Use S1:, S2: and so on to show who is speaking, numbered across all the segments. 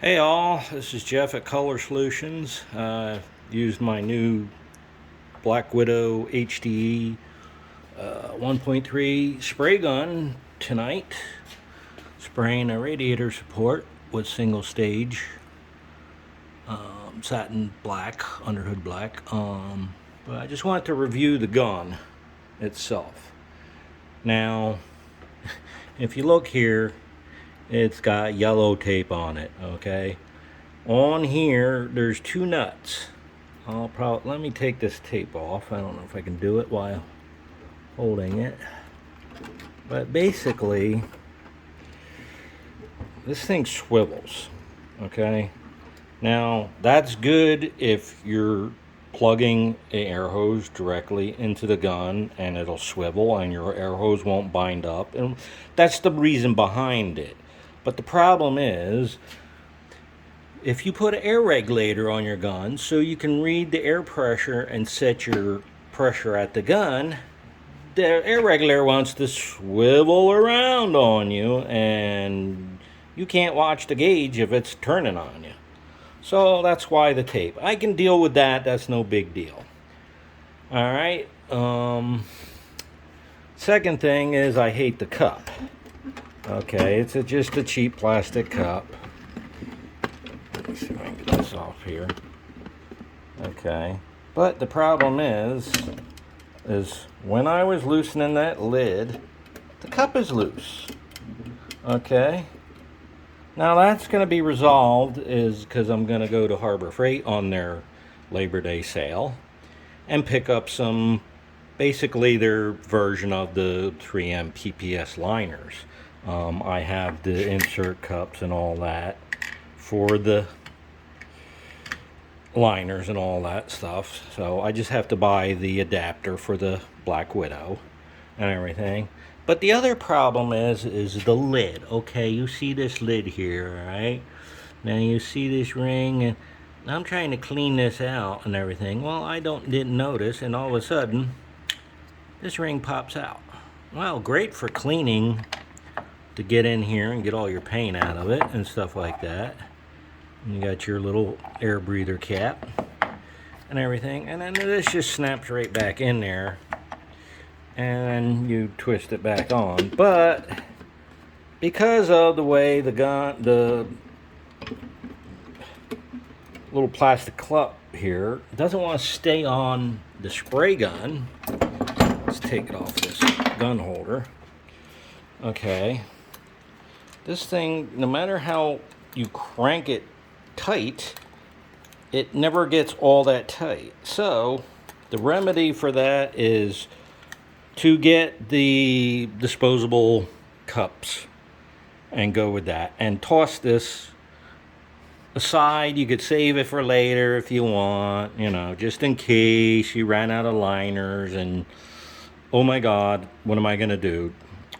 S1: Hey all, this is Jeff at Color Solutions. Used my new Black Widow HTE 1.3 spray gun tonight, spraying a radiator support with single stage satin black, underhood black. But I just wanted to review the gun itself. Now, if you look here, it's got yellow tape on it, okay? On here, there's two nuts. Let me take this tape off. I don't know if I can do it while holding it. But basically, this thing swivels, okay? Now, that's good if you're plugging an air hose directly into the gun and it'll swivel and your air hose won't bind up. And that's the reason behind it. But the problem is, if you put an air regulator on your gun so you can read the air pressure and set your pressure at the gun, the air regulator wants to swivel around on you and you can't watch the gauge if it's turning on you. So that's why the tape. I can deal with that. That's no big deal. All right. Second thing is I hate the cup. Okay, it's just a cheap plastic cup. Let me see if I can get this off here. Okay, but the problem is when I was loosening that lid, the cup is loose. Okay, now that's going to be resolved is because I'm going to go to Harbor Freight on their Labor Day sale and pick up some, basically their version of the 3M PPS liners. I have the insert cups and all that for the liners and all that stuff. So I just have to buy the adapter for the Black Widow and everything. But the other problem is the lid. Okay, you see this lid here, all right? Now you see this ring, and I'm trying to clean this out and everything. Well, I didn't notice, and all of a sudden, this ring pops out. Well, great for cleaning, to get in here and get all your paint out of it and stuff like that. And you got your little air breather cap and everything, and then this just snaps right back in there and you twist it back on. But because of the way the little plastic cup here doesn't want to stay on the spray gun, let's take it off this gun holder. Okay, this thing, no matter how you crank it tight, it never gets all that tight. So the remedy for that is to get the disposable cups and go with that and toss this aside. You could save it for later if you want, you know, just in case you ran out of liners and oh my god, what am I gonna do?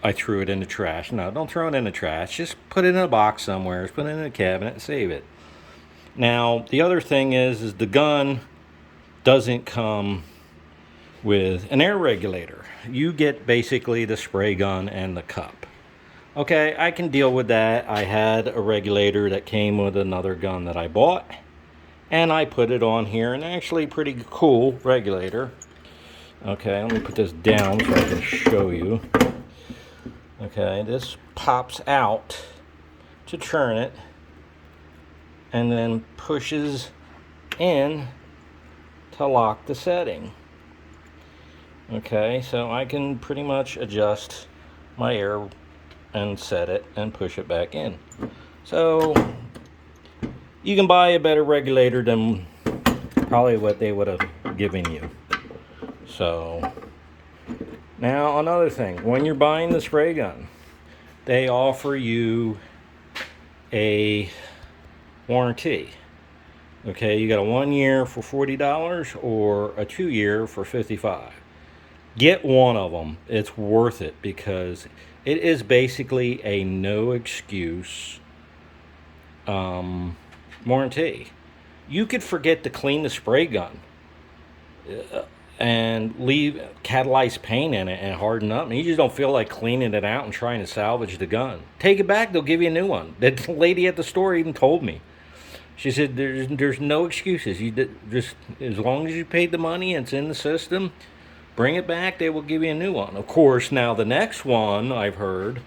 S1: I threw it in the trash. No, don't throw it in the trash. Just put it in a box somewhere. Put it in a cabinet and save it. Now, the other thing is the gun doesn't come with an air regulator. You get basically the spray gun and the cup. Okay, I can deal with that. I had a regulator that came with another gun that I bought, and I put it on here, and actually pretty cool regulator. Okay, let me put this down so I can show you. Okay, this pops out to turn it and then pushes in to lock the setting. Okay, so I can pretty much adjust my air and set it and push it back in. So you can buy a better regulator than probably what they would have given you. So now, another thing, when you're buying the spray gun, they offer you a warranty. Okay, you got a 1 year for $40 or a 2 year for $55. Get one of them. It's worth it because it is basically a no excuse warranty. You could forget to clean the spray gun and leave catalyzed paint in it and harden up, and you just don't feel like cleaning it out and trying to salvage the gun. Take it back, they'll give you a new one. The lady at the store even told me. She said, there's no excuses. Just as long as you paid the money and it's in the system, bring it back. They will give you a new one. Of course, now the next one I've heard,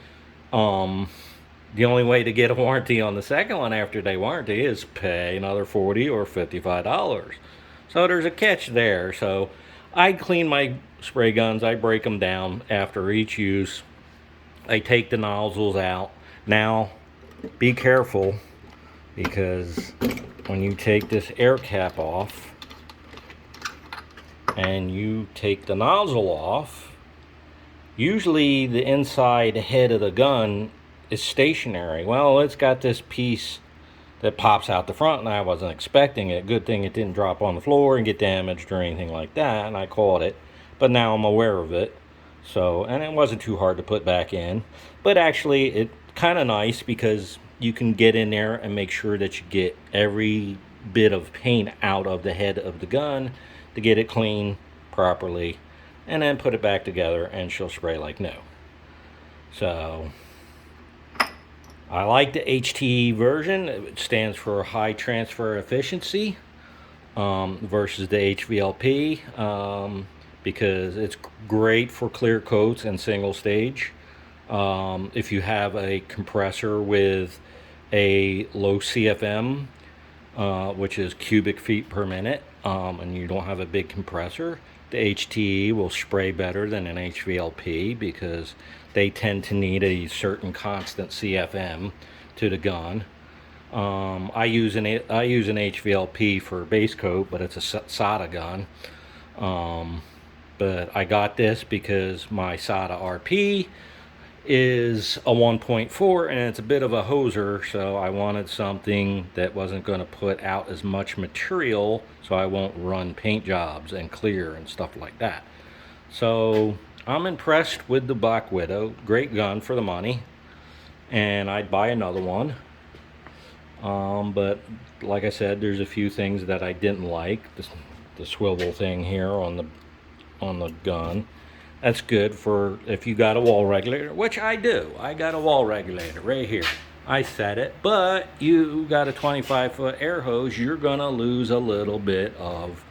S1: the only way to get a warranty on the second one after they warranty is pay another $40 or $55. So there's a catch there. So I clean my spray guns. I break them down after each use. I take the nozzles out. Now, be careful, because when you take this air cap off and you take the nozzle off, usually the inside head of the gun is stationary. Well, it's got this piece that pops out the front, and I wasn't expecting it. Good thing it didn't drop on the floor and get damaged or anything like that, and I caught it. But now I'm aware of it. So, and it wasn't too hard to put back in. But actually, it's kind of nice because you can get in there and make sure that you get every bit of paint out of the head of the gun to get it clean properly, and then put it back together and she'll spray like new. So I like the HTE version. It stands for high transfer efficiency, versus the HVLP, because it's great for clear coats and single stage. If you have a compressor with a low CFM, which is cubic feet per minute, and you don't have a big compressor, the HTE will spray better than an HVLP because they tend to need a certain constant CFM to the gun. I use an HVLP for base coat, but it's a SATA gun. But I got this because my SATA RP is a 1.4 and it's a bit of a hoser, so I wanted something that wasn't going to put out as much material, so I won't run paint jobs and clear and stuff like that. So I'm impressed with the Black Widow. Great gun for the money, and I'd buy another one. But like I said, there's a few things that I didn't like. The swivel thing here on the gun. That's good for if you got a wall regulator, which I do. I got a wall regulator right here. I set it, but you got a 25-foot air hose, you're gonna lose a little bit of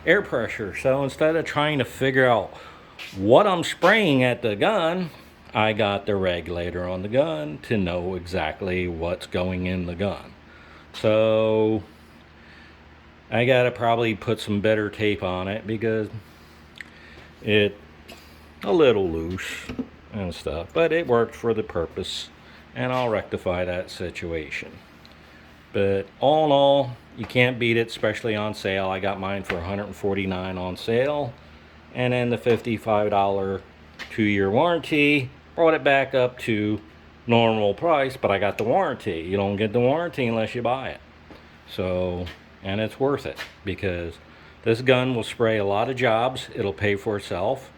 S1: air pressure. So instead of trying to figure out what I'm spraying at the gun, I got the regulator on the gun to know exactly what's going in the gun. So I gotta probably put some better tape on it because it's a little loose and stuff, but it worked for the purpose, and I'll rectify that situation. But all in all, you can't beat it, especially on sale. I got mine for $149 on sale, and then the $55 2-year warranty brought it back up to normal price, but I got the warranty. You don't get the warranty unless you buy it. So, and it's worth it because this gun will spray a lot of jobs. It'll pay for itself.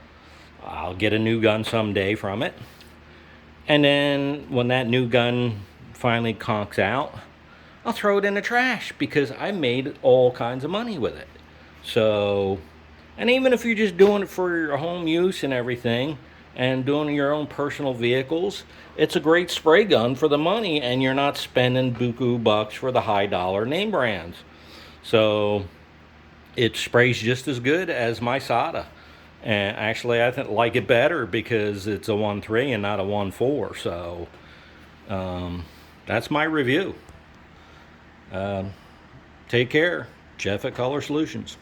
S1: I'll get a new gun someday from it. And then when that new gun finally conks out, I'll throw it in the trash because I made all kinds of money with it. So, and even if you're just doing it for your home use and everything, and doing your own personal vehicles, it's a great spray gun for the money, and you're not spending buku bucks for the high dollar name brands. So it sprays just as good as my SATA. And actually, I like it better because it's a 1.3 and not a 1.4. So that's my review. Take care. Jeff at Color Solutions.